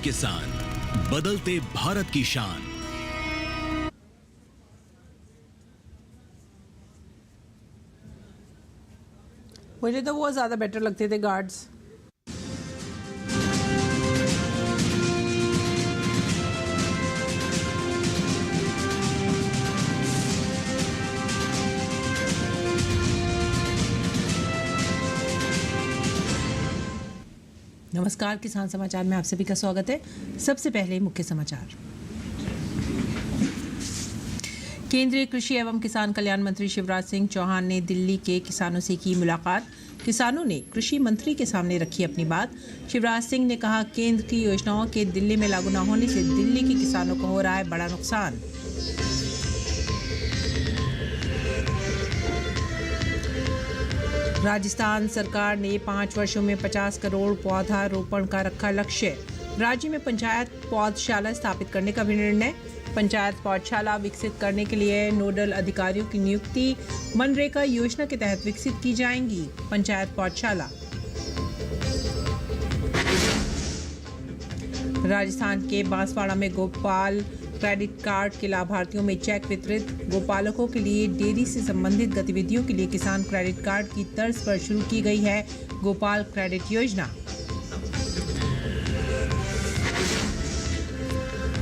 किसान, बदलते भारत की शान। मुझे तो वो ज़्यादा बेटर लगते थे गार्ड्स। नमस्कार, किसान समाचार में आप सभी का स्वागत है। सबसे पहले मुख्य समाचार। केंद्रीय कृषि एवं किसान कल्याण मंत्री शिवराज सिंह चौहान ने दिल्ली के किसानों से की मुलाकात। किसानों ने कृषि मंत्री के सामने रखी अपनी बात। शिवराज सिंह ने कहा, केंद्र की योजनाओं के दिल्ली में लागू न होने से दिल्ली के किसानों को हो रहा है बड़ा नुकसान। राजस्थान सरकार ने 5 वर्षों में 50 करोड़ पौधारोपण का रखा लक्ष्य। राज्य में पंचायत पौधशाला स्थापित करने का भी निर्णय। पंचायत पौधशाला विकसित करने के लिए नोडल अधिकारियों की नियुक्ति मनरेगा योजना के तहत विकसित की जाएंगी पंचायत पौधशाला। राजस्थान के बांसवाड़ा में गोपाल क्रेडिट कार्ड के लाभार्थियों में चेक वितरित। गोपालकों के लिए डेयरी से संबंधित गतिविधियों के लिए किसान क्रेडिट कार्ड की तर्ज पर शुरू की गई है गोपाल क्रेडिट योजना।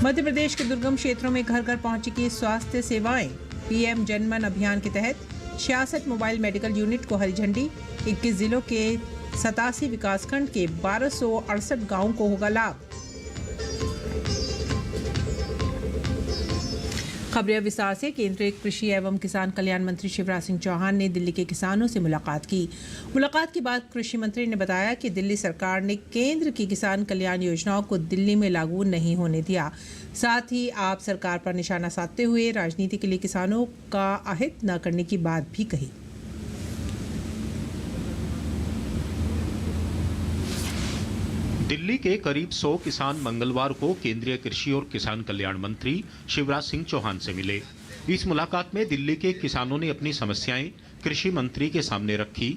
मध्य प्रदेश के दुर्गम क्षेत्रों में घर घर पहुंचेगी स्वास्थ्य सेवाएं। पीएम जनमन अभियान के तहत 66 मोबाइल मेडिकल यूनिट को हरी झंडी। 21 जिलों के 87 विकासखंड के 1268 गांवों को होगा लाभ। खबरें विस्तार से। केंद्रीय कृषि एवं किसान कल्याण मंत्री शिवराज सिंह चौहान ने दिल्ली के किसानों से मुलाकात की। मुलाकात के बाद कृषि मंत्री ने बताया कि दिल्ली सरकार ने केंद्र की किसान कल्याण योजनाओं को दिल्ली में लागू नहीं होने दिया। साथ ही आप सरकार पर निशाना साधते हुए राजनीति के लिए किसानों का अहित न करने की बात भी कही। दिल्ली के करीब 100 किसान मंगलवार को केंद्रीय कृषि और किसान कल्याण मंत्री शिवराज सिंह चौहान से मिले। इस मुलाकात में दिल्ली के किसानों ने अपनी समस्याएं कृषि मंत्री के सामने रखी।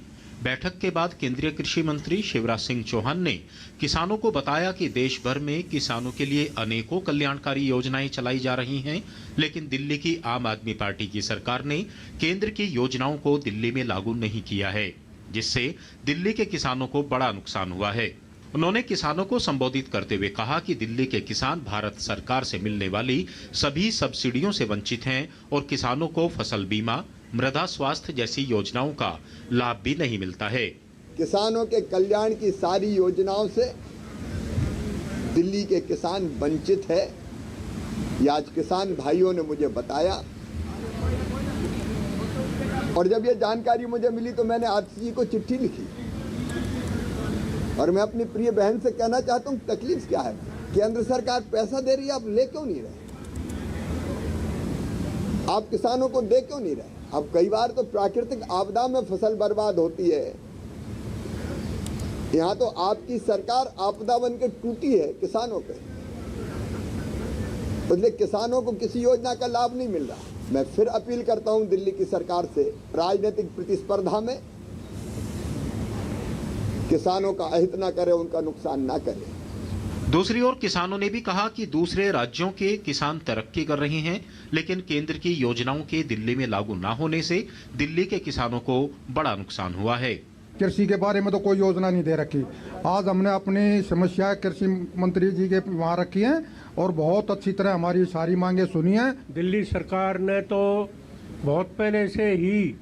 बैठक के बाद केंद्रीय कृषि मंत्री शिवराज सिंह चौहान ने किसानों को बताया कि देश भर में किसानों के लिए अनेकों कल्याणकारी योजनाएं चलाई जा रही हैं, लेकिन दिल्ली की आम आदमी पार्टी की सरकार ने केंद्र की योजनाओं को दिल्ली में लागू नहीं किया है, जिससे दिल्ली के किसानों को बड़ा नुकसान हुआ है। उन्होंने किसानों को संबोधित करते हुए कहा कि दिल्ली के किसान भारत सरकार से मिलने वाली सभी सब्सिडियों से वंचित हैं और किसानों को फसल बीमा, मृदा स्वास्थ्य जैसी योजनाओं का लाभ भी नहीं मिलता है। किसानों के कल्याण की सारी योजनाओं से दिल्ली के किसान वंचित है। ये आज किसान भाइयों ने मुझे बताया और जब ये जानकारी मुझे मिली तो मैंने आरसी जी को चिट्ठी लिखी और मैं अपनी प्रिय बहन से कहना चाहता हूँ तकलीफ क्या है। केंद्र सरकार पैसा दे रही है, आप ले क्यों नहीं रहे? आप किसानों को दे क्यों नहीं रहे? अब कई बार तो प्राकृतिक आपदा में फसल बर्बाद होती है। यहाँ तो आपकी सरकार आपदा बन के टूटी है किसानों पे, इसलिए किसानों को किसी योजना का लाभ नहीं मिल रहा। मैं फिर अपील करता हूँ दिल्ली की सरकार से, राजनीतिक प्रतिस्पर्धा में किसानों का अहित ना करे, उनका नुकसान ना करे। दूसरी ओर किसानों ने भी कहा कि दूसरे राज्यों के किसान तरक्की कर रहे हैं, लेकिन केंद्र की योजनाओं के दिल्ली में लागू ना होने से दिल्ली के किसानों को बड़ा नुकसान हुआ है। कृषि के बारे में तो कोई योजना नहीं दे रखी। आज हमने अपनी समस्या कृषि मंत्री जी के वहाँ रखी है और बहुत अच्छी तरह हमारी सारी मांगे सुनी है। दिल्ली सरकार ने तो बहुत पहले से ही,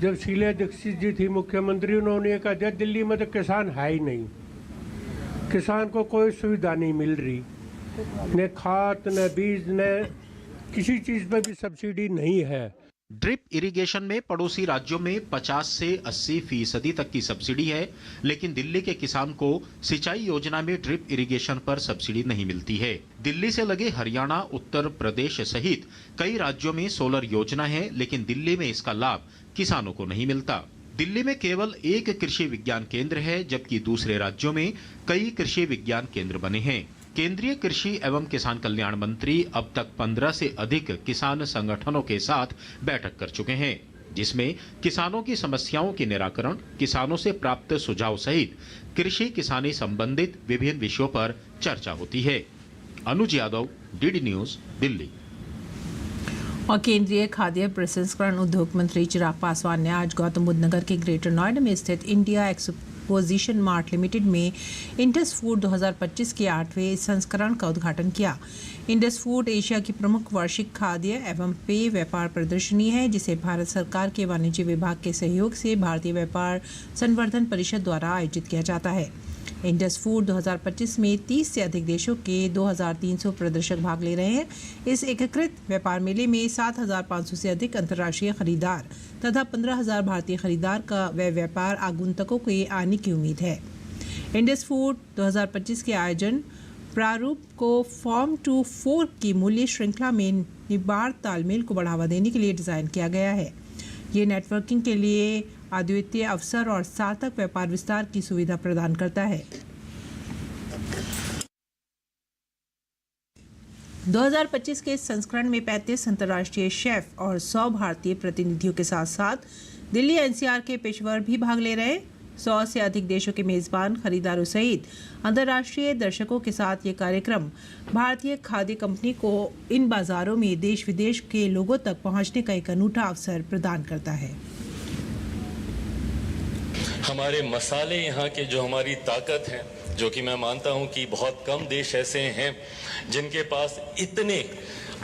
जब शीला दीक्षित जी थी मुख्यमंत्री, उन्होंने कहा जब दिल्ली में तो किसान है ही नहीं, किसान को कोई सुविधा नहीं मिल रही, न खाद न बीज न किसी चीज पर भी सब्सिडी नहीं है। ड्रिप इरिगेशन में पड़ोसी राज्यों में 50 से 80% तक की सब्सिडी है, लेकिन दिल्ली के किसान को सिंचाई योजना में ड्रिप इरिगेशन पर सब्सिडी नहीं मिलती है। दिल्ली से लगे हरियाणा, उत्तर प्रदेश सहित कई राज्यों में सोलर योजना है, लेकिन दिल्ली में इसका लाभ किसानों को नहीं मिलता। दिल्ली में केवल एक कृषि विज्ञान केंद्र है, जबकि दूसरे राज्यों में कई कृषि विज्ञान केंद्र बने हैं। केंद्रीय कृषि एवं किसान कल्याण मंत्री अब तक 15 से अधिक किसान संगठनों के साथ बैठक कर चुके हैं। जिसमें किसानों की समस्याओं के निराकरण, किसानों से प्राप्त सुझाव सहित कृषि किसानी संबंधित विभिन्न विषयों पर चर्चा होती है। अनुज यादव, डीडी न्यूज, दिल्ली। और केंद्रीय खाद्य प्रसंस्करण उद्योग मंत्री चिराग पासवान ने आज गौतम बुद्ध नगर के ग्रेटर नोएडा में स्थित इंडिया एक्सपोजिशन मार्ट लिमिटेड में इंडस फूड 2025 के 8वें संस्करण का उद्घाटन किया। इंडस फूड एशिया की प्रमुख वार्षिक खाद्य एवं पेय व्यापार प्रदर्शनी है, जिसे भारत सरकार के वाणिज्य विभाग के सहयोग से भारतीय व्यापार संवर्धन परिषद द्वारा आयोजित किया जाता है। इंडस फूड 2025 में 30 से अधिक देशों के 2300 प्रदर्शक भाग ले रहे हैं। इस एकीकृत व्यापार मेले में 7500 से अधिक अंतर्राष्ट्रीय खरीदार तथा 15000 भारतीय खरीदार का व्यापार आगंतुकों के आने की उम्मीद है। इंडस फूड 2025 के आयोजन प्रारूप को फॉर्म टू फोर्क की मूल्य श्रृंखला में निर्बाध तालमेल को बढ़ावा देने के लिए डिजाइन किया गया है। ये नेटवर्किंग के लिए अद्वितीय अवसर और सार्थक व्यापार विस्तार की सुविधा प्रदान करता है। 2025 के संस्करण में 35 अंतर्राष्ट्रीय शेफ और 100 भारतीय प्रतिनिधियों के साथ साथ दिल्ली एनसीआर के पेशेवर भी भाग ले रहे। 100 से अधिक देशों के मेजबान खरीदारों सहित अंतर्राष्ट्रीय दर्शकों के साथ ये कार्यक्रम भारतीय खाद्य कंपनी को इन बाजारों में देश विदेश के लोगों तक पहुंचने का एक अनूठा अवसर प्रदान करता है। हमारे मसाले यहाँ के जो हमारी ताकत है, जो कि मैं मानता हूँ कि बहुत कम देश ऐसे हैं जिनके पास इतने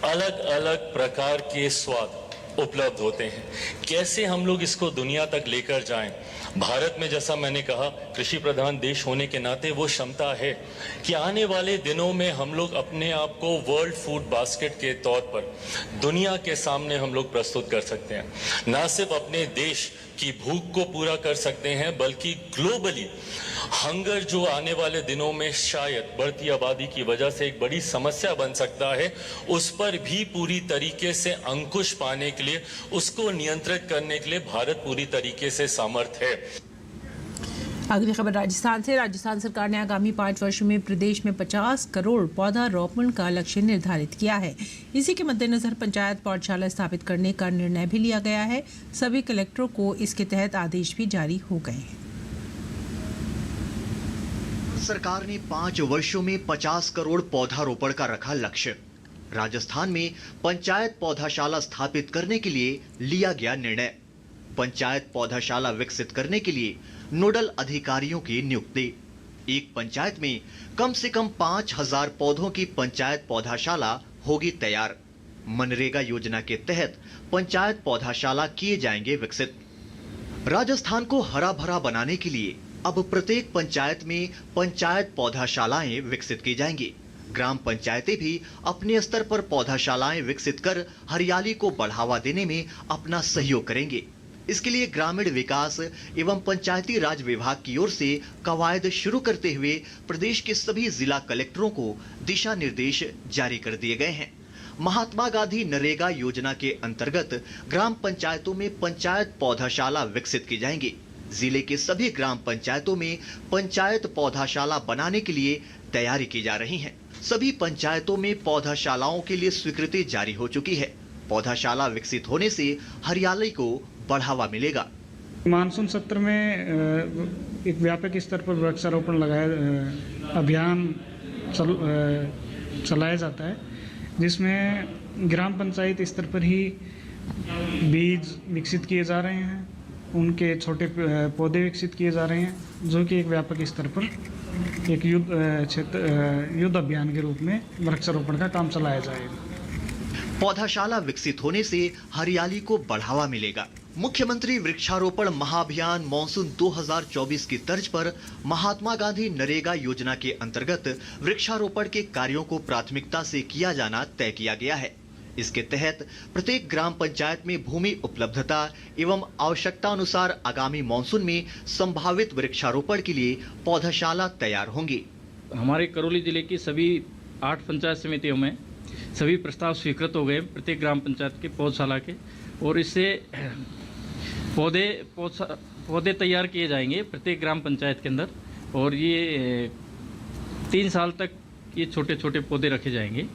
अलग अलग प्रकार के स्वाद उपलब्ध होते हैं। कैसे हम लोग इसको दुनिया तक लेकर जाएं। भारत में, जैसा मैंने कहा, कृषि प्रधान देश होने के नाते वो क्षमता है कि आने वाले दिनों में हम लोग अपने आप को वर्ल्ड फूड बास्केट के तौर पर दुनिया के सामने हम लोग प्रस्तुत कर सकते हैं। ना सिर्फ अपने देश की भूख को पूरा कर सकते हैं, बल्कि ग्लोबली हंगर जो आने वाले दिनों में शायद बढ़ती आबादी की वजह से एक बड़ी समस्या बन सकता है, उस पर भी पूरी तरीके से अंकुश पाने के लिए, उसको नियंत्रित करने के लिए भारत पूरी तरीके से समर्थ है। अगली खबर राजस्थान से। राजस्थान सरकार ने आगामी 5 वर्षों में प्रदेश में 50 करोड़ पौधारोपण का लक्ष्य निर्धारित किया है। इसी के मद्देनजर पंचायत पौधशाला स्थापित करने का निर्णय भी लिया गया है। सभी कलेक्टरों को इसके तहत आदेश भी जारी हो गए हैं। सरकार ने 5 वर्षों में 50 करोड़ पौधारोपण का रखा लक्ष्य। राजस्थान में पंचायत पौधाशाला स्थापित करने के लिए लिया गया निर्णय। पंचायत पौधाशाला विकसित करने के लिए नोडल अधिकारियों की नियुक्ति। एक पंचायत में कम से कम 5000 पौधों की पंचायत पौधाशाला होगी तैयार। मनरेगा योजना के तहत पंचायत पौधाशाला किए जाएंगे विकसित। राजस्थान को हरा भरा बनाने के लिए अब प्रत्येक पंचायत में पंचायत पौधाशालाएं विकसित की जाएंगी। ग्राम पंचायतें भी अपने स्तर पर पौधाशालाएं विकसित कर हरियाली को बढ़ावा देने में अपना सहयोग करेंगे। इसके लिए ग्रामीण विकास एवं पंचायती राज विभाग की ओर से कवायद शुरू करते हुए प्रदेश के सभी जिला कलेक्टरों को दिशा निर्देश जारी कर दिए गए हैं। महात्मा गांधी नरेगा योजना के अंतर्गत ग्राम पंचायतों में पंचायत पौधाशाला विकसित की जाएंगी। जिले के सभी ग्राम पंचायतों में पंचायत पौधाशाला बनाने के लिए तैयारी की जा रही है। सभी पंचायतों में पौधाशालाओं के लिए स्वीकृति जारी हो चुकी है। पौधाशाला विकसित होने से हरियाली को बढ़ावा मिलेगा। मानसून सत्र में एक व्यापक स्तर पर वृक्षारोपण अभियान चलाया जाता है, जिसमें ग्राम पंचायत स्तर पर ही बीज विकसित किए जा रहे हैं, उनके छोटे पौधे विकसित किए जा रहे हैं, जो कि एक व्यापक स्तर पर एक युद्ध अभियान के रूप में वृक्षारोपण का काम चलाया जाएगा। पौधाशाला विकसित होने से हरियाली को बढ़ावा मिलेगा। मुख्यमंत्री वृक्षारोपण महाअभियान मॉनसून 2024 की तर्ज पर महात्मा गांधी नरेगा योजना के अंतर्गत वृक्षारोपण के कार्यों को प्राथमिकता से किया जाना तय किया गया है। इसके तहत प्रत्येक ग्राम पंचायत में भूमि उपलब्धता एवं आवश्यकता अनुसार आगामी मॉनसून में संभावित वृक्षारोपण के लिए पौधाशाला तैयार होंगी। हमारे करौली जिले की सभी 8 पंचायत समितियों में सभी प्रस्ताव स्वीकृत हो गए प्रत्येक ग्राम पंचायत के पौधशाला के, और इससे पौधे तैयार किए जाएंगे प्रत्येक ग्राम पंचायत के अंदर, और ये 3 साल तक ये छोटे छोटे पौधे रखे जाएंगे।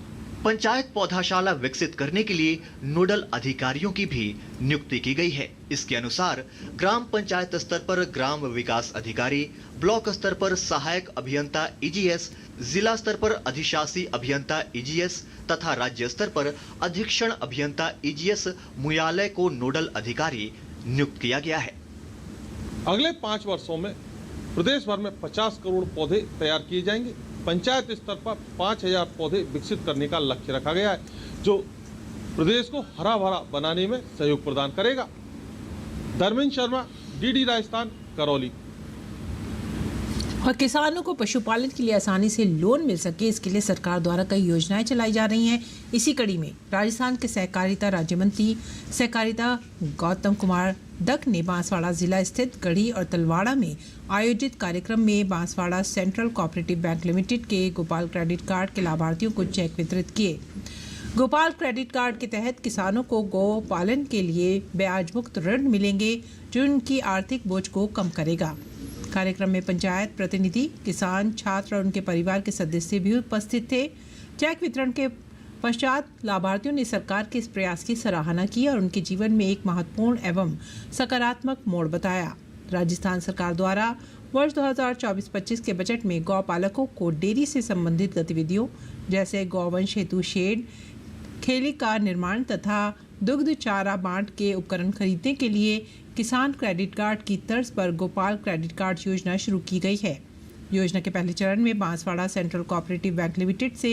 पंचायत पौधाशाला विकसित करने के लिए नोडल अधिकारियों की भी नियुक्ति की गई है। इसके अनुसार ग्राम पंचायत स्तर पर ग्राम विकास अधिकारी, ब्लॉक स्तर पर सहायक अभियंता ईजीएस, जिला स्तर पर अधिशासी अभियंता ईजीएस तथा राज्य स्तर पर अधीक्षण अभियंता ईजीएस मुयालय को नोडल अधिकारी नियुक्त किया गया है। अगले 5 वर्षों में प्रदेश भर में 50 करोड़ पौधे तैयार किए जाएंगे। पंचायत स्तर पर 5000 पौधे विकसित करने का लक्ष्य रखा गया है, जो प्रदेश को हरा भरा बनाने में सहयोग प्रदान करेगा। धर्मेंद्र शर्मा, डीडी राजस्थान, करौली। और किसानों को पशुपालन के लिए आसानी से लोन मिल सके, इसके लिए सरकार द्वारा कई योजनाएं चलाई जा रही हैं। इसी कड़ी में राजस्थान के सहकारिता राज्य मंत्री सहकारिता गौतम कुमार डक ने बांसवाड़ा जिला स्थित गढ़ी और तलवाड़ा में आयोजित कार्यक्रम में Banswara central cooperative bank limited के गोपाल क्रेडिट कार्ड के लाभार्थियों को चेक वितरित किए। गोपाल क्रेडिट कार्ड के तहत किसानों को गौ पालन के लिए ब्याज मुक्त ऋण मिलेंगे, जो उनकी आर्थिक बोझ को कम करेगा। कार्यक्रम में पंचायत प्रतिनिधि, किसान, छात्र और उनके परिवार के सदस्य भी उपस्थित थे। चेक वितरण के पश्चात लाभार्थियों ने सरकार के इस प्रयास की सराहना की और उनके जीवन में एक महत्वपूर्ण एवं सकारात्मक मोड़ बताया। राजस्थान सरकार द्वारा वर्ष 2024-25 के बजट में गौ पालकों को डेयरी से संबंधित गतिविधियों जैसे गौवंश हेतु शेड, खेली का निर्माण तथा दुग्ध चारा बांट के उपकरण खरीदने के लिए किसान क्रेडिट कार्ड की तर्ज पर गोपाल क्रेडिट कार्ड योजना शुरू की गई है। योजना के पहले चरण में Banswara central cooperative bank limited से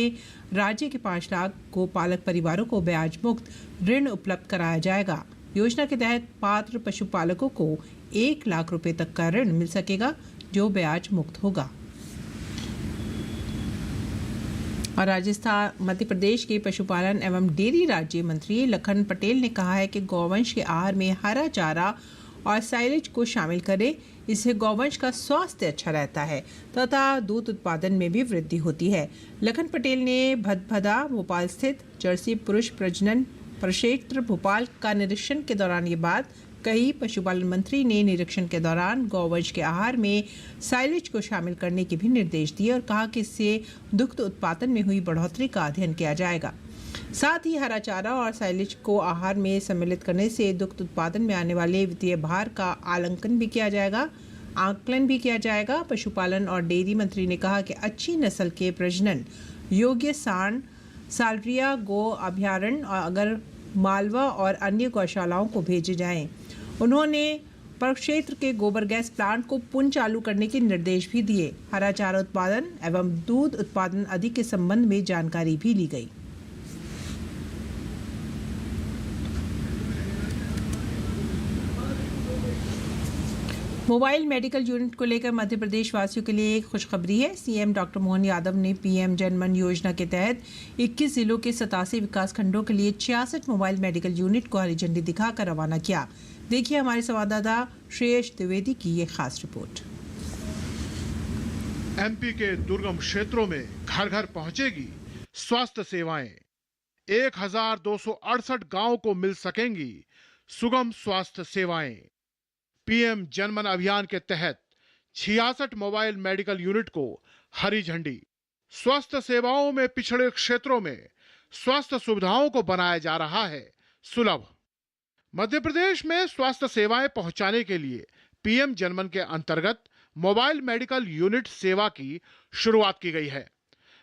राज्य के 5 लाख गोपालक परिवारों को ब्याज मुक्त ऋण उपलब्ध कराया जाएगा। योजना के तहत पात्र पशुपालकों को 1 लाख रुपए तक का ऋण मिल सकेगा, जो ब्याज मुक्त होगा। और राजस्थान मध्य प्रदेश के पशुपालन एवं डेयरी राज्य मंत्री लखन पटेल ने कहा है कि गौवंश के आहार में हरा चारा और साइलेज को शामिल करें। इससे गौवंश का स्वास्थ्य अच्छा रहता है तथा दूध उत्पादन में भी वृद्धि होती है। लखन पटेल ने भदभदा भोपाल स्थित जर्सी पुरुष प्रजनन प्रक्षेत्र भोपाल का निरीक्षण के दौरान ये बात कही। पशुपालन मंत्री ने निरीक्षण के दौरान गौवंश के आहार में साइलेज को शामिल करने के भी निर्देश दिए और कहा कि इससे दुग्ध उत्पादन में हुई बढ़ोतरी का अध्ययन किया जाएगा। साथ ही हरा चारा और साइलेज को आहार में सम्मिलित करने से दुग्ध उत्पादन में आने वाले वित्तीय भार का आकलन भी किया जाएगा। पशुपालन और डेयरी मंत्री ने कहा कि अच्छी नस्ल के प्रजनन योग्य सांड सालरिया गो अभ्यारण्य और अगर मालवा और अन्य गौशालाओं को भेजे जाएं। उन्होंने प्रक्षेत्र के गोबर गैस प्लांट को पुनः चालू करने के निर्देश भी दिए। हरा चारा उत्पादन एवं दूध उत्पादन आदि के संबंध में जानकारी भी ली गई। मोबाइल मेडिकल यूनिट को लेकर मध्य प्रदेश वासियों के लिए एक खुशखबरी है। सीएम डॉक्टर मोहन यादव ने पीएम जनमन योजना के तहत 21 जिलों के 87 विकास खंडों के लिए 66 मोबाइल मेडिकल यूनिट को हरी झंडी दिखाकर रवाना किया। देखिए हमारे संवाददाता श्रेयश द्विवेदी की ये खास रिपोर्ट। एमपी के दुर्गम क्षेत्रों में घर घर पहुंचेगी स्वास्थ्य सेवाएं। 1268 गांवों को मिल सकेंगी सुगम स्वास्थ्य सेवाएं। पीएम जनमन अभियान के तहत 66 मोबाइल मेडिकल यूनिट को हरी झंडी। स्वास्थ्य सेवाओं में पिछड़े क्षेत्रों में स्वास्थ्य सुविधाओं को बनाया जा रहा है सुलभ। मध्य प्रदेश में स्वास्थ्य सेवाएं पहुंचाने के लिए पीएम जनमन के अंतर्गत मोबाइल मेडिकल यूनिट सेवा की शुरुआत की गई है।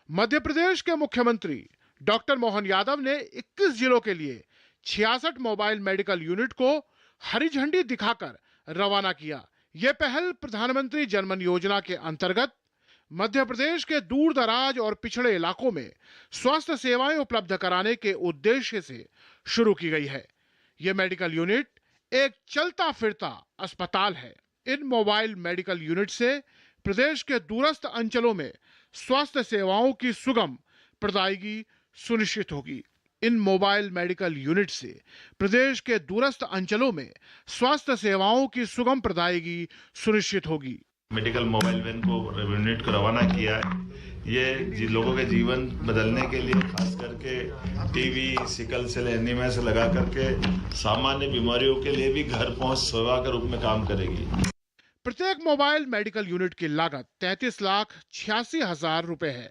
मध्य प्रदेश के मुख्यमंत्री डॉक्टर मोहन यादव ने 21 जिलों के लिए 66 मोबाइल मेडिकल यूनिट को हरी झंडी दिखाकर रवाना किया। यह पहल प्रधानमंत्री जनमन योजना के अंतर्गत मध्य प्रदेश के दूर दराज और पिछड़े इलाकों में स्वास्थ्य सेवाएं उपलब्ध कराने के उद्देश्य से शुरू की गई है। यह मेडिकल यूनिट एक चलता फिरता अस्पताल है। इन मोबाइल मेडिकल यूनिट से प्रदेश के दूरस्थ अंचलों में स्वास्थ्य सेवाओं की सुगम प्रदायगी सुनिश्चित होगी। इन मोबाइल मेडिकल यूनिट से प्रदेश के दूरस्थ अंचलों में स्वास्थ्य सेवाओं की सुगम प्रदायगी सुनिश्चित होगी। मेडिकल मोबाइल वैन को यूनिट को रवाना किया है। ये लोगों के जीवन बदलने के लिए, खास करके टीबी, सिकल सेल एनीमिया से लगा करके सामान्य बीमारियों के लिए भी घर पहुंच सेवा के रूप में काम करेगी। प्रत्येक मोबाइल मेडिकल यूनिट की लागत 33,86,000 रुपए है।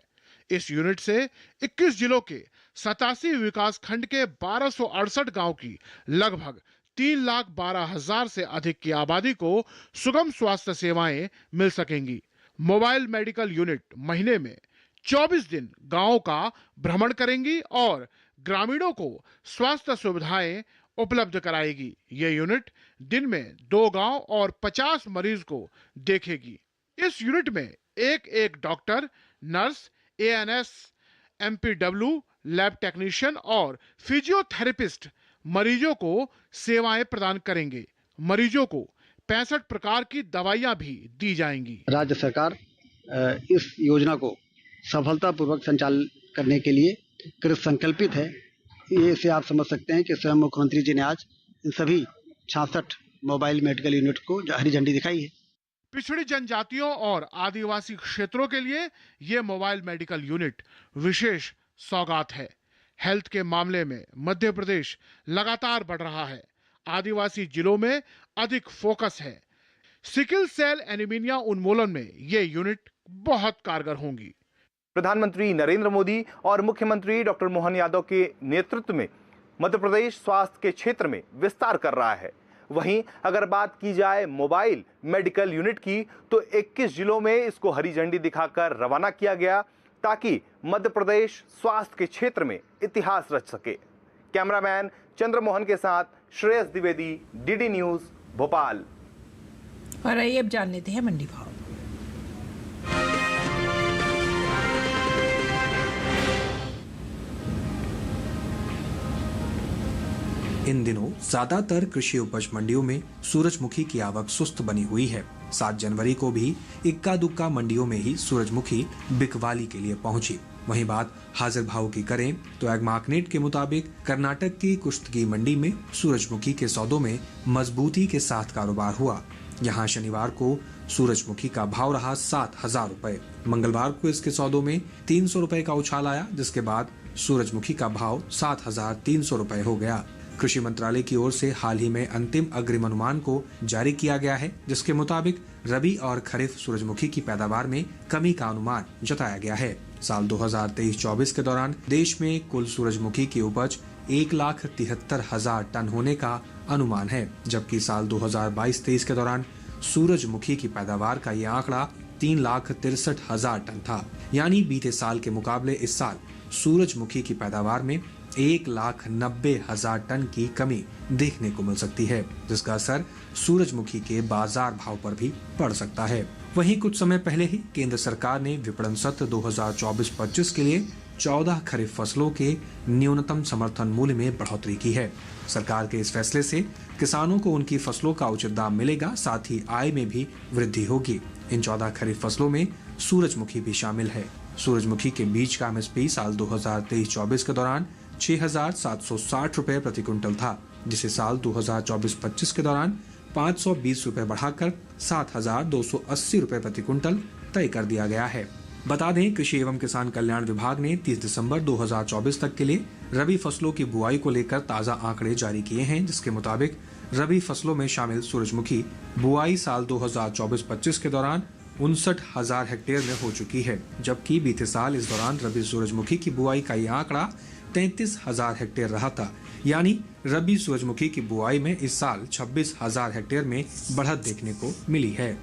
इस यूनिट से 21 जिलों के 87 विकास खंड के 1268 गांव की लगभग 3,12,000 से अधिक की आबादी को सुगम स्वास्थ्य सेवाएं मिल सकेंगी। मोबाइल मेडिकल यूनिट महीने में 24 दिन गांवों का भ्रमण करेंगी और ग्रामीणों को स्वास्थ्य सुविधाएं उपलब्ध कराएगी। ये यूनिट दिन में 2 गांव और 50 मरीज को देखेगी। इस यूनिट में एक doctor, nurse, ANS, MPW, lab technician और फिजियोथेरेपिस्ट मरीजों को सेवाएं प्रदान करेंगे। मरीजों को 65 प्रकार की दवाइयां भी दी जाएंगी। राज्य सरकार इस योजना को सफलतापूर्वक संचालित करने के लिए कृत संकल्पित है। ये से आप समझ सकते हैं कि स्वयं मुख्यमंत्री जी ने आज इन सभी 66 मोबाइल मेडिकल यूनिट को हरी झंडी दिखाई है। पिछड़ी जनजातियों और आदिवासी क्षेत्रों के लिए ये मोबाइल मेडिकल यूनिट विशेष सौगात है। हेल्थ के मामले में मध्य प्रदेश लगातार बढ़ रहा है। आदिवासी जिलों में अधिक फोकस है। सिकल सेल एनीमिया उन्मूलन में ये यूनिट बहुत कारगर होंगी। प्रधानमंत्री नरेंद्र मोदी और मुख्यमंत्री डॉक्टर मोहन यादव के नेतृत्व में मध्य प्रदेश स्वास्थ्य के क्षेत्र में विस्तार कर रहा है। वहीं अगर बात की जाए मोबाइल मेडिकल यूनिट की, तो 21 जिलों में इसको हरी झंडी दिखाकर रवाना किया गया ताकि मध्य प्रदेश स्वास्थ्य के क्षेत्र में इतिहास रच सके। कैमरामैन चंद्रमोहन के साथ श्रेयस द्विवेदी, डीडी न्यूज, भोपाल। और आइए अब जान लेते हैं मंडी भाव। इन दिनों ज्यादातर कृषि उपज मंडियों में सूरजमुखी की आवक सुस्त बनी हुई है। 7 जनवरी को भी इक्का दुक्का मंडियों में ही सूरजमुखी बिकवाली के लिए पहुंची। वहीं बात हाजिर भाव की करें तो एग्मार्कनेट के मुताबिक कर्नाटक की कुश्तगी मंडी में सूरजमुखी के सौदों में मजबूती के साथ कारोबार हुआ। यहां शनिवार को सूरजमुखी का भाव रहा 7,000 रुपए। मंगलवार को इसके सौदों में 300 रुपए का उछाल आया, जिसके बाद सूरजमुखी का भाव 7,300 रुपए हो गया। कृषि मंत्रालय की ओर से हाल ही में अंतिम अग्रिम अनुमान को जारी किया गया है, जिसके मुताबिक रबी और खरीफ सूरजमुखी की पैदावार में कमी का अनुमान जताया गया है। साल 2023-24 के दौरान देश में कुल सूरजमुखी की उपज 1,73,000 टन होने का अनुमान है, जबकि साल 2022-23 के दौरान सूरजमुखी की पैदावार का ये आंकड़ा 3,63,000 टन था। यानी बीते साल के मुकाबले इस साल सूरजमुखी की पैदावार में 1,90,000 टन की कमी देखने को मिल सकती है, जिसका असर सूरजमुखी के बाजार भाव पर भी पड़ सकता है। वहीं कुछ समय पहले ही केंद्र सरकार ने विपणन सत्र 2024-25 के लिए 14 खरीफ फसलों के न्यूनतम समर्थन मूल्य में बढ़ोतरी की है। सरकार के इस फैसले से किसानों को उनकी फसलों का उचित दाम मिलेगा, साथ ही आय में भी वृद्धि होगी। इन 14 खरीफ फसलों में सूरजमुखी भी शामिल है। सूरजमुखी के बीज का MSP साल 2023-24 के दौरान 6,760 रुपए प्रति क्विंटल था, जिसे साल 2024-25 के दौरान 520 रुपए बढ़ाकर 7,280 रुपए प्रति क्विंटल तय कर दिया गया है। बता दें, कृषि एवं किसान कल्याण विभाग ने 30 दिसंबर 2024 तक के लिए रबी फसलों की बुआई को लेकर ताज़ा आंकड़े जारी किए हैं, जिसके मुताबिक रबी फसलों में शामिल सूरजमुखी बुआई साल 2024-25 के दौरान 59,000 हेक्टेयर में हो चुकी है, जबकि बीते साल इस दौरान रबी सूरजमुखी की बुआई का ये आंकड़ा 33,000 हेक्टेयर रहा था। यानी रबी सूरजमुखी की बुआई में इस साल 26,000 हेक्टेयर में बढ़त देखने को मिली है।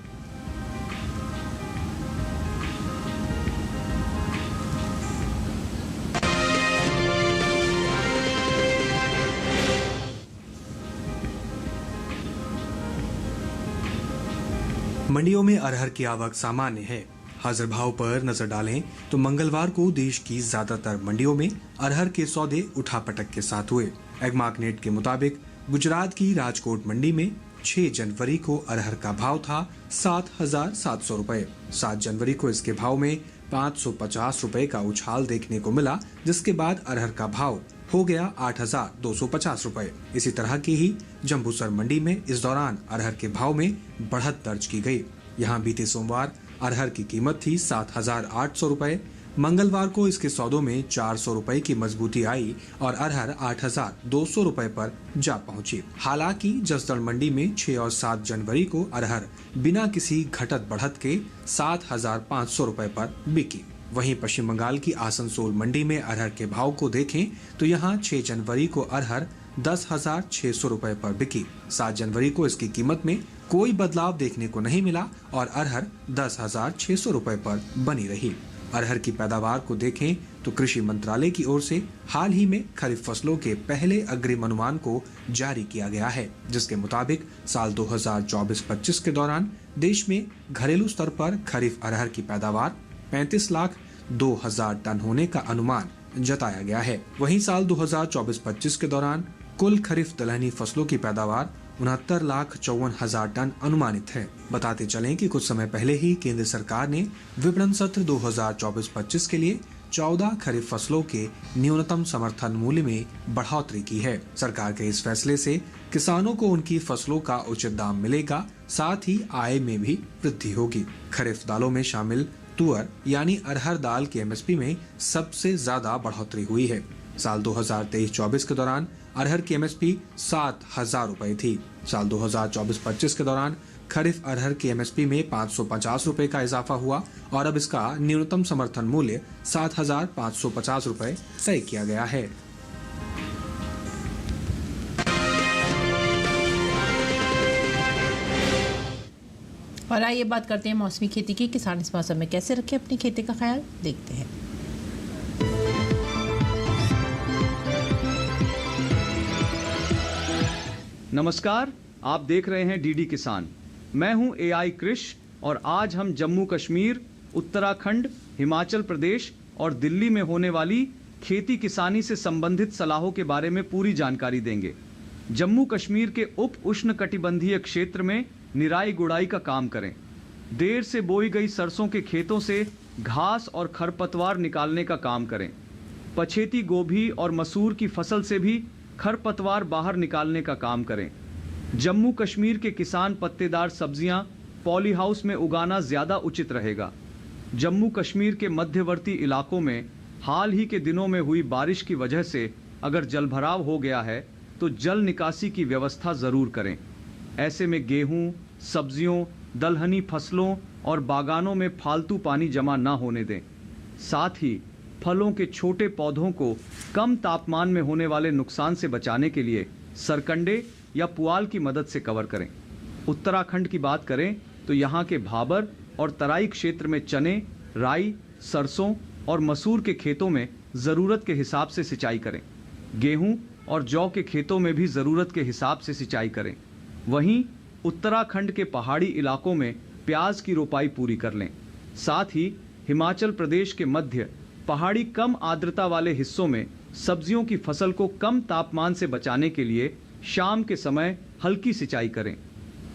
मंडियों में अरहर की आवक सामान्य है। हाजिर भाव पर नजर डालें तो मंगलवार को देश की ज्यादातर मंडियों में अरहर के सौदे उठापटक के साथ हुए। एग्मार्कनेट के मुताबिक गुजरात की राजकोट मंडी में 6 जनवरी को अरहर का भाव था 7,700 रुपए। 7 जनवरी को इसके भाव में 550 रुपए का उछाल देखने को मिला, जिसके बाद अरहर का भाव हो गया 8,250 रुपए। इसी तरह की ही जम्बूसर मंडी में इस दौरान अरहर के भाव में बढ़त दर्ज की गई। यहाँ बीते सोमवार अरहर की कीमत थी 7,800 रुपए। मंगलवार को इसके सौदों में 400 रुपए की मजबूती आई और अरहर 8,200 रुपए पर जा पहुंची। हालांकि जसदण मंडी में 6 और 7 जनवरी को अरहर बिना किसी घटत बढ़त के 7,500 रुपए पर बिकी। वहीं पश्चिम बंगाल की आसनसोल मंडी में अरहर के भाव को देखें तो यहां 6 जनवरी को अरहर 10,600 रुपए पर बिकी। 7 जनवरी को इसकी कीमत में कोई बदलाव देखने को नहीं मिला और अरहर 10,600 रुपए पर बनी रही। अरहर की पैदावार को देखें तो कृषि मंत्रालय की ओर से हाल ही में खरीफ फसलों के पहले अग्रिम अनुमान को जारी किया गया है, जिसके मुताबिक साल 2024-25 के दौरान देश में घरेलू स्तर पर खरीफ अरहर की पैदावार 35,02,000 टन होने का अनुमान जताया गया है। वहीं साल 2024-25 के दौरान कुल खरीफ दलहनी फसलों की पैदावार 69,54,000 टन अनुमानित है। बताते चलें कि कुछ समय पहले ही केंद्र सरकार ने विपणन सत्र 2024-25 के लिए 14 खरीफ फसलों के न्यूनतम समर्थन मूल्य में बढ़ोतरी की है। सरकार के इस फैसले से किसानों को उनकी फसलों का उचित दाम मिलेगा, साथ ही आय में भी वृद्धि होगी। खरीफ दालों में शामिल तुअर यानी अरहर दाल के एमएसपी में सबसे ज्यादा बढ़ोतरी हुई है। साल 2023-24 के दौरान अरहर की एमएसपी 7,000 रुपए थी। साल 2024-25 के दौरान खरीफ अरहर की एमएसपी में 550 रुपए का इजाफा हुआ और अब इसका न्यूनतम समर्थन मूल्य 7,550 रुपए तय किया गया है। और आइए बात करते हैं मौसमी खेती की। किसान इस मौसम में कैसे रखें अपनी खेती का ख्याल, देखते हैं। नमस्कार, आप देख रहे हैं डीडी किसान। मैं हूं एआई कृष और आज हम जम्मू कश्मीर, उत्तराखंड, हिमाचल प्रदेश और दिल्ली में होने वाली खेती किसानी से संबंधित सलाहों के बारे में पूरी जानकारी देंगे। जम्मू कश्मीर के उप उष्णकटिबंधीय क्षेत्र में निराई गुड़ाई का काम करें। देर से बोई गई सरसों के खेतों से घास और खरपतवार निकालने का काम करें। पछेती गोभी और मसूर की फसल से भी खरपतवार बाहर निकालने का काम करें। जम्मू कश्मीर के किसान पत्तेदार सब्जियां पॉली हाउस में उगाना ज़्यादा उचित रहेगा। जम्मू कश्मीर के मध्यवर्ती इलाकों में हाल ही के दिनों में हुई बारिश की वजह से अगर जलभराव हो गया है तो जल निकासी की व्यवस्था ज़रूर करें। ऐसे में गेहूं, सब्जियों, दलहनी फसलों और बागानों में फालतू पानी जमा न होने दें। साथ ही फलों के छोटे पौधों को कम तापमान में होने वाले नुकसान से बचाने के लिए सरकंडे या पुआल की मदद से कवर करें। उत्तराखंड की बात करें तो यहाँ के भाबर और तराई क्षेत्र में चने, राई, सरसों और मसूर के खेतों में ज़रूरत के हिसाब से सिंचाई करें। गेहूं और जौ के खेतों में भी ज़रूरत के हिसाब से सिंचाई करें। वहीं उत्तराखंड के पहाड़ी इलाकों में प्याज की रोपाई पूरी कर लें। साथ ही हिमाचल प्रदेश के मध्य पहाड़ी कम आर्द्रता वाले हिस्सों में सब्जियों की फसल को कम तापमान से बचाने के लिए शाम के समय हल्की सिंचाई करें।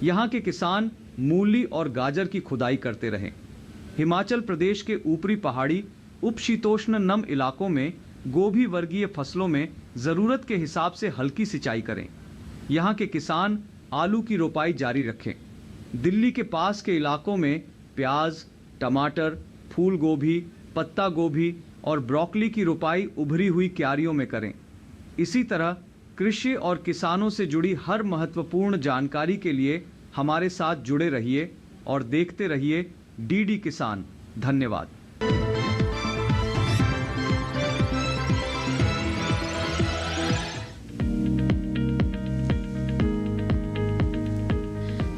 यहाँ के किसान मूली और गाजर की खुदाई करते रहें। हिमाचल प्रदेश के ऊपरी पहाड़ी उपशीतोष्ण नम इलाकों में गोभी वर्गीय फसलों में ज़रूरत के हिसाब से हल्की सिंचाई करें। यहाँ के किसान आलू की रोपाई जारी रखें। दिल्ली के पास के इलाकों में प्याज, टमाटर, फूल गोभी, पत्ता गोभी और ब्रोकली की रोपाई उभरी हुई क्यारियों में करें। इसी तरह कृषि और किसानों से जुड़ी हर महत्वपूर्ण जानकारी के लिए हमारे साथ जुड़े रहिए और देखते रहिए डीडी किसान। धन्यवाद।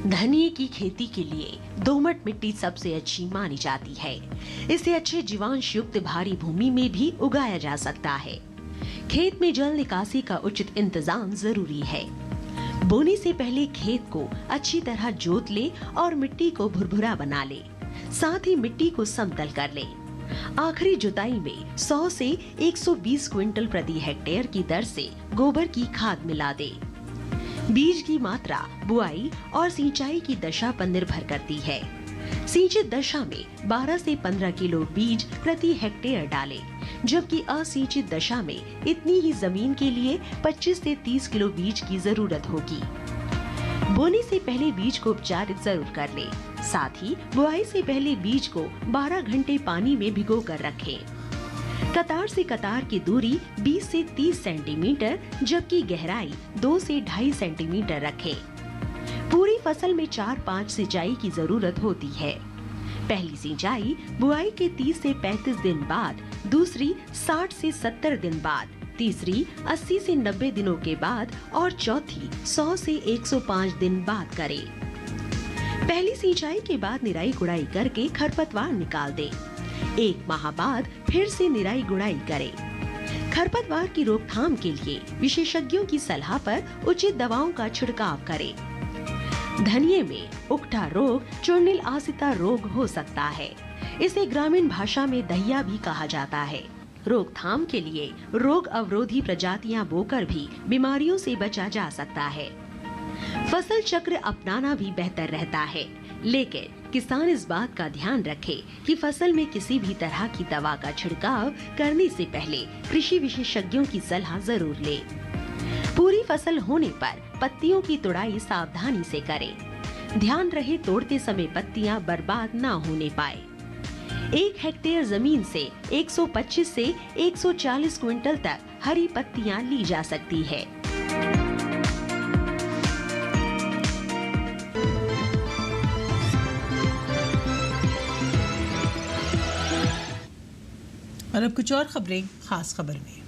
धनिये की खेती के लिए दोमट मिट्टी सबसे अच्छी मानी जाती है। इसे अच्छे जीवांश युक्त भारी भूमि में भी उगाया जा सकता है। खेत में जल निकासी का उचित इंतजाम जरूरी है। बोने से पहले खेत को अच्छी तरह जोत ले और मिट्टी को भुरभुरा बना ले। साथ ही मिट्टी को समतल कर ले। आखिरी जुताई में 100 से 120 क्विंटल प्रति हेक्टेयर की दर से गोबर की खाद मिला दे। बीज की मात्रा बुआई और सिंचाई की दशा पर निर्भर करती है। सिंचित दशा में 12 से 15 किलो बीज प्रति हेक्टेयर डालें, जबकि असिंचित दशा में इतनी ही जमीन के लिए 25 से 30 किलो बीज की जरूरत होगी। बोने से पहले बीज को उपचारित जरूर कर लें। साथ ही बुआई से पहले बीज को 12 घंटे पानी में भिगो कर रखें। कतार से कतार की दूरी 20 से 30 सेंटीमीटर जबकि गहराई 2 से 2.5 सेंटीमीटर रखें। पूरी फसल में 4-5 सिंचाई की जरूरत होती है। पहली सिंचाई बुआई के 30 से 35 दिन बाद, दूसरी 60 से 70 दिन बाद, तीसरी 80 से 90 दिनों के बाद और चौथी 100 से 105 दिन बाद करें। पहली सिंचाई के बाद निराई गुड़ाई करके खरपतवार निकाल दें। 1 माह बाद फिर से निराई गुड़ाई करें। खरपतवार की रोकथाम के लिए विशेषज्ञों की सलाह पर उचित दवाओं का छिड़काव करें। धनिये में उकठा रोग चूर्णिल आसिता रोग हो सकता है। इसे ग्रामीण भाषा में दहिया भी कहा जाता है। रोकथाम के लिए रोग अवरोधी प्रजातियां बोकर भी बीमारियों से बचा जा सकता है। फसल चक्र अपनाना भी बेहतर रहता है, लेकिन किसान इस बात का ध्यान रखे कि फसल में किसी भी तरह की दवा का छिड़काव करने से पहले कृषि विशेषज्ञों की सलाह जरूर ले। पूरी फसल होने पर पत्तियों की तुड़ाई सावधानी से करें। ध्यान रहे तोड़ते समय पत्तियां बर्बाद न होने पाए। 1 हेक्टेयर जमीन से 125 से 140 क्विंटल तक हरी पत्तियां ली जा सकती है। और अब कुछ और खबरें खास खबर में।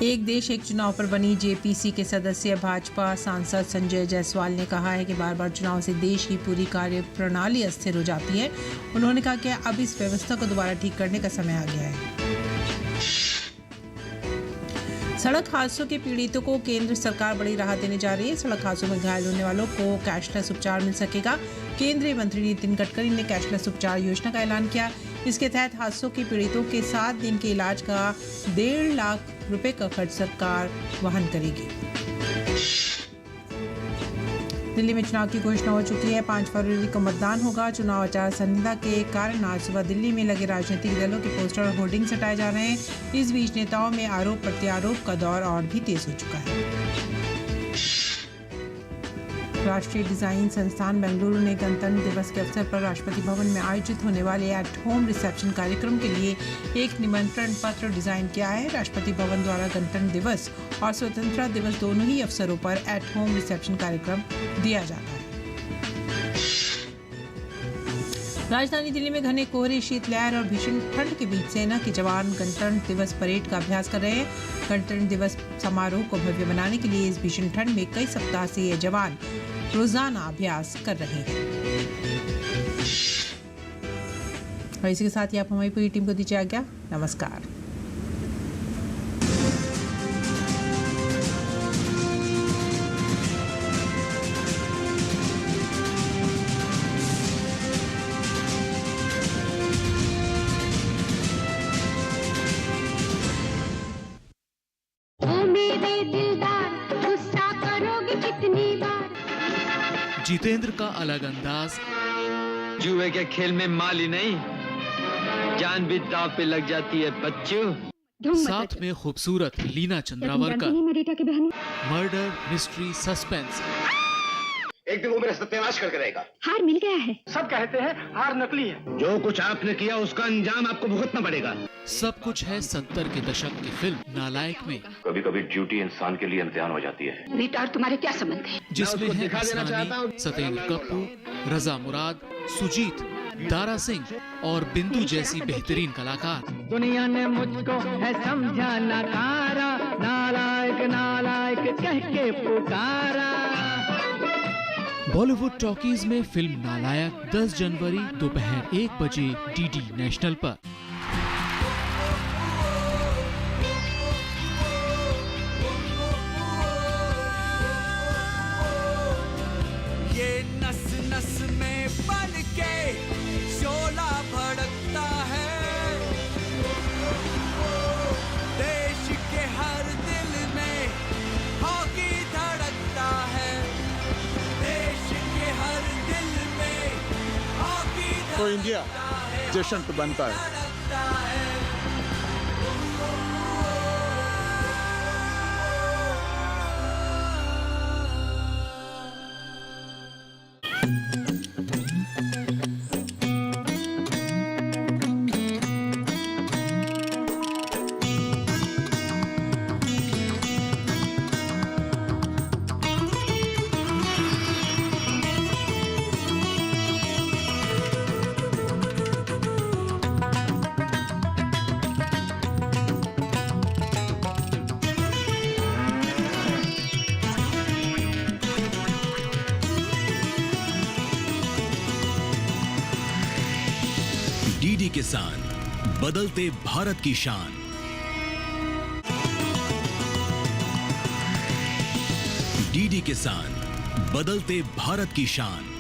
एक देश एक चुनाव पर बनी जेपीसी के सदस्य भाजपा सांसद संजय जायसवाल ने कहा है कि बार बार चुनाव से देश की पूरी कार्य प्रणाली अस्थिर हो जाती है। उन्होंने कहा कि अब इस व्यवस्था को दोबारा ठीक करने का समय आ गया है। सड़क हादसों के पीड़ितों को केंद्र सरकार बड़ी राहत देने जा रही है। सड़क हादसों में घायल होने वालों को कैशलेस उपचार मिल सकेगा। केंद्रीय मंत्री नितिन गडकरी ने कैशलेस उपचार योजना का ऐलान किया। इसके तहत हादसों के पीड़ितों के 7 दिन के इलाज का 1.5 लाख रुपए का खर्च सरकार वहन करेगी। दिल्ली में चुनाव की घोषणा हो चुकी है। 5 फरवरी को मतदान होगा। चुनाव आचार संहिता के कारण आज सुबह दिल्ली में लगे राजनीतिक दलों के पोस्टर और होर्डिंग्स हटाए जा रहे हैं। इस बीच नेताओं में आरोप प्रत्यारोप का दौर और भी तेज हो चुका है। राष्ट्रीय डिजाइन संस्थान बेंगलुरु ने गणतंत्र दिवस के अवसर पर राष्ट्रपति भवन में आयोजित होने वाले एट होम रिसेप्शन कार्यक्रम के लिए एक निमंत्रण पत्र डिजाइन किया है। राष्ट्रपति भवन द्वारा गणतंत्र दिवस और स्वतंत्रता दिवस दोनों ही अवसरों पर एट होम रिसेप्शन कार्यक्रम दिया जाता है। राजधानी दिल्ली में घने कोहरे, शीतलहर और भीषण ठंड के बीच सेना के जवान गणतंत्र दिवस परेड का अभ्यास कर रहे हैं। गणतंत्र दिवस समारोह को भव्य बनाने के लिए इस भीषण ठंड में कई सप्ताह से ये जवान रोजाना अभ्यास कर रहे हैं। और इसी के साथ ही आप हमारी पूरी टीम को दीजिए आज्ञा। नमस्कार। जितेंद्र का अलग अंदाज, जुए के खेल में माली नहीं, जान भी दांव पे लग जाती है बच्चों। साथ में खूबसूरत लीना चंद्रावर का मर्डर मिस्ट्री सस्पेंस। एक दिन वो मेरा सत्यानाश करके रहेगा। हार मिल गया है। सब कहते हैं हार नकली है। जो कुछ आपने किया उसका अंजाम आपको भुगतना पड़ेगा। सब कुछ है 70 के दशक की फिल्म नालायक में। कभी कभी ड्यूटी इंसान के लिए इम्तिहान हो जाती है। रीटा और तुम्हारे क्या संबंध है? जिसमें है असरानी, सतेंद्र कपूर, रजा मुराद, सुजीत, दारा सिंह और बिंदु जैसी बेहतरीन कलाकार। दुनिया ने मुझको है समझा नकारा, नालायक नालायक कह के पुकारा। बॉलीवुड टॉकीज में फिल्म नालायक 10 जनवरी दोपहर 1 बजे डीडी नेशनल पर। ये नस नस में बन के शोला भड़कता है, देश के हर दिल में हॉकी धड़कता है, देश के हर दिल में हॉकी तो इंडिया जश्न पे बनता है। डीडी किसान, बदलते भारत की शान। डीडी किसान, बदलते भारत की शान।